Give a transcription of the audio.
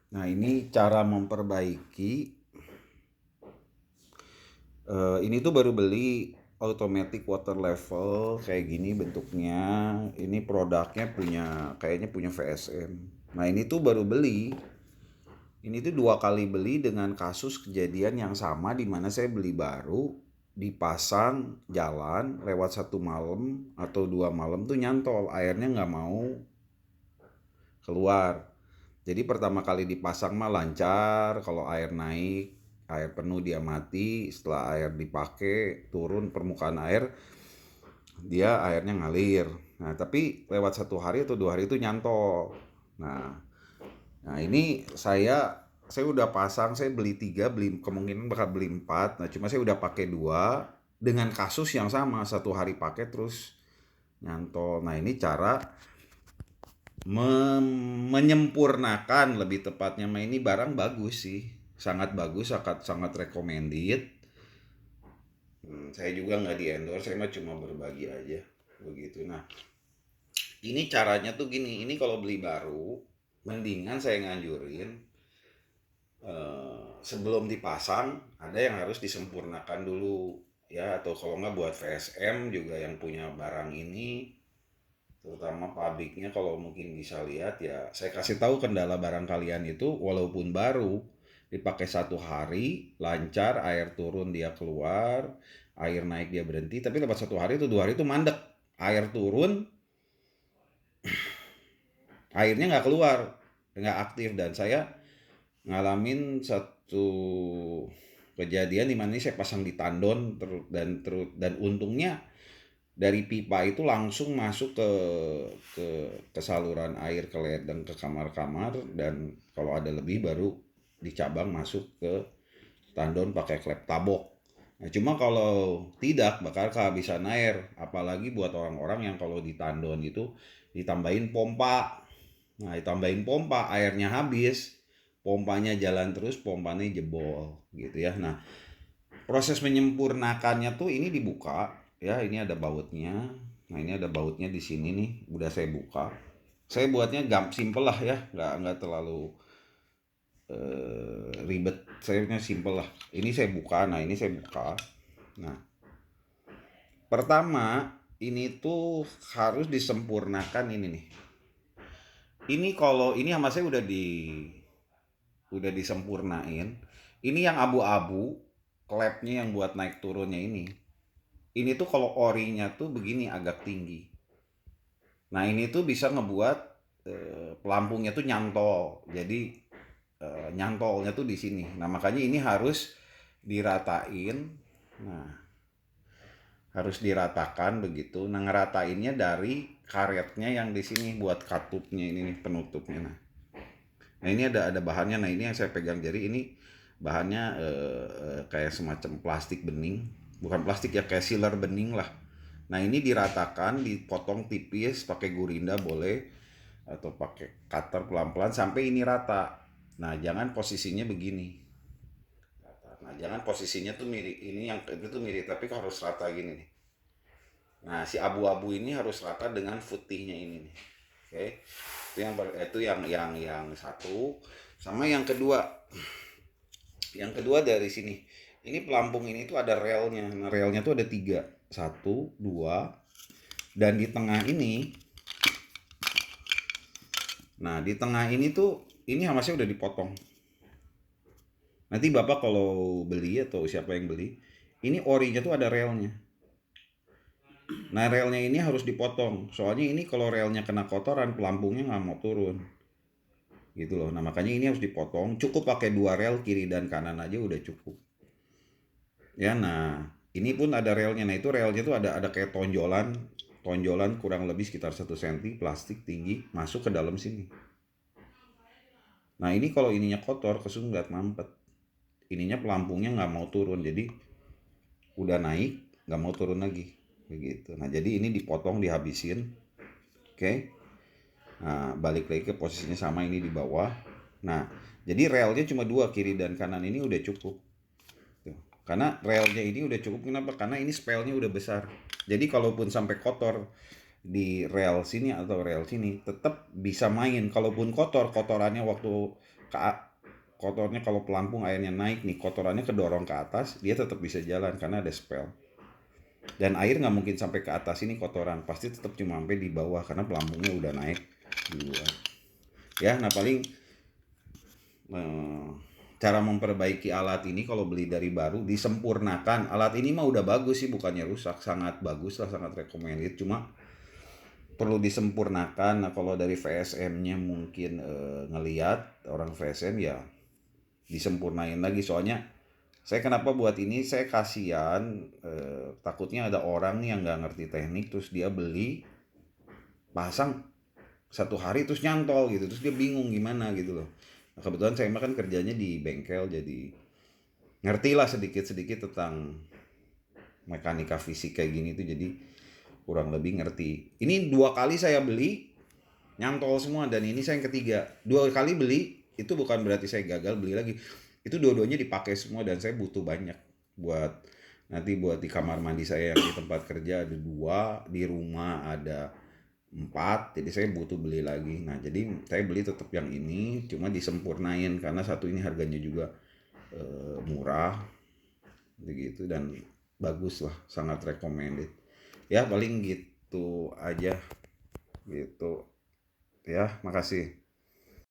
Nah, ini cara memperbaiki. Ini tuh baru beli automatic water level kayak gini bentuknya. Ini produknya kayaknya punya VSM. Nah, ini tuh baru beli. Ini tuh 2 kali beli dengan kasus kejadian yang sama di mana saya beli baru, dipasang jalan lewat 1 malam atau 2 malam tuh nyantol, airnya nggak mau keluar. Jadi pertama kali dipasang mah lancar, kalau air naik, air penuh dia mati, setelah air dipakai, turun permukaan air, dia airnya ngalir. Nah, tapi lewat 1 hari atau 2 hari itu nyantol. Nah, ini saya udah pasang, saya beli 3, beli kemungkinan bakal beli 4. Nah, cuma saya udah pakai 2 dengan kasus yang sama, 1 hari pakai terus nyantol. Nah, ini cara menyempurnakan lebih tepatnya. Ini barang bagus sih, sangat bagus, sangat sangat recommended. Saya juga nggak di endorse, saya mah cuma berbagi aja begitu. Nah, ini caranya tuh gini, ini kalau beli baru mendingan saya nganjurin, sebelum dipasang ada yang harus disempurnakan dulu ya, atau kalau nggak buat VSM juga yang punya barang ini, terutama pabriknya, kalau mungkin bisa lihat ya, saya kasih tahu kendala barang kalian itu walaupun baru dipakai 1 hari lancar, air turun dia keluar, air naik dia berhenti, tapi lewat 1 hari itu 2 hari itu mandek, air turun airnya nggak keluar, nggak aktif. Dan saya ngalamin satu kejadian di mana saya pasang di tandon dan untungnya dari pipa itu langsung masuk ke saluran air, ke ledeng, ke kamar-kamar, dan kalau ada lebih baru dicabang masuk ke tandon pakai klep tabok. Nah, cuma kalau tidak bakal kehabisan air, apalagi buat orang-orang yang kalau di tandon itu ditambahin pompa. Nah, ditambahin pompa, airnya habis, pompanya jalan terus, pompanya jebol gitu ya. Nah, proses menyempurnakannya tuh ini dibuka ya, ini ada bautnya. Nah, ini ada bautnya di sini nih, udah saya buka. Saya buatnya simple lah ya, nggak terlalu ribet. Saya punya simple lah. Ini saya buka, nah ini saya buka. Nah, pertama ini tuh harus disempurnakan ini nih. Ini kalau ini sama saya udah disempurnain. Ini yang abu-abu, klepnya yang buat naik turunnya ini. Ini tuh kalau orinya tuh begini agak tinggi. Nah, ini tuh bisa ngebuat pelampungnya tuh nyantol. Jadi nyantolnya tuh di sini. Nah, makanya ini harus diratain. Nah, harus diratakan begitu. Nah, ngeratainnya dari karetnya yang di sini buat katupnya ini nih, penutupnya. Nah, ini ada bahannya. Nah, ini yang saya pegang jari ini bahannya kayak semacam plastik bening. Bukan plastik ya, kayak sealer bening lah. Nah, ini diratakan, dipotong tipis pakai gurinda boleh atau pakai cutter pelan-pelan sampai ini rata. Nah, jangan posisinya begini. Nah, jangan posisinya tuh mirip ini, yang itu tuh mirip, tapi harus rata gini nih. Nah, si abu-abu ini harus rata dengan putihnya ini nih. Oke. Itu yang satu. Sama yang kedua. Yang kedua dari sini. Ini pelampung ini tuh ada relnya. Nah, relnya tuh ada 3. 1, 2. Dan di tengah ini, nah di tengah ini tuh, ini hamasnya udah dipotong. Nanti Bapak kalau beli atau siapa yang beli, ini orinya tuh ada relnya. Nah, relnya ini harus dipotong. Soalnya ini kalau relnya kena kotoran, pelampungnya nggak mau turun. Gitu loh. Nah, makanya ini harus dipotong. Cukup pakai 2 rel kiri dan kanan aja udah cukup. Ya, nah ini pun ada relnya. Nah, itu relnya tuh ada kayak tonjolan, tonjolan kurang lebih sekitar 1 cm plastik tinggi masuk ke dalam sini. Nah, ini kalau ininya kotor, kesunggat mampet. Ininya pelampungnya nggak mau turun, jadi udah naik nggak mau turun lagi begitu. Nah, jadi ini dipotong, dihabisin. Oke. Nah, balik lagi ke posisinya sama, ini di bawah. Nah, jadi relnya cuma 2 kiri dan kanan, ini udah cukup. Tuh. Karena relnya ini udah cukup, kenapa? Karena ini spellnya udah besar. Jadi kalaupun sampai kotor, di rel sini atau rel sini tetap bisa main. Kalaupun kotor, kotorannya waktu ke kotornya kalau pelampung airnya naik nih, kotorannya kedorong ke atas, dia tetap bisa jalan karena ada spell. Dan air nggak mungkin sampai ke atas ini kotoran, pasti tetap cuma sampai di bawah karena pelampungnya udah naik duluan. Ya, nah paling eh, cara memperbaiki alat ini kalau beli dari baru disempurnakan. Alat ini mah udah bagus sih, bukannya rusak, sangat bagus lah, sangat recommended. Cuma perlu disempurnakan. Nah kalau dari VSM-nya mungkin ngeliat orang VSM ya disempurnain lagi. Soalnya saya kenapa buat ini, saya kasihan takutnya ada orang yang nggak ngerti teknik terus dia beli pasang satu hari terus nyantol gitu, terus dia bingung gimana gitu loh. Nah, kebetulan saya makan kerjanya di bengkel, jadi ngerti lah sedikit-sedikit tentang mekanika fisik kayak gini tuh, jadi kurang lebih ngerti. Ini 2 kali saya beli nyantol semua, dan ini saya yang ketiga. 2 kali beli itu bukan berarti saya gagal beli lagi, itu dua-duanya dipakai semua dan saya butuh banyak buat nanti buat di kamar mandi saya yang di tempat kerja ada 2, di rumah ada 4, jadi saya butuh beli lagi. Nah jadi saya beli tetap yang ini, cuma disempurnain karena satu ini harganya juga murah begitu dan bagus lah, sangat recommended. Ya paling gitu aja gitu ya, makasih.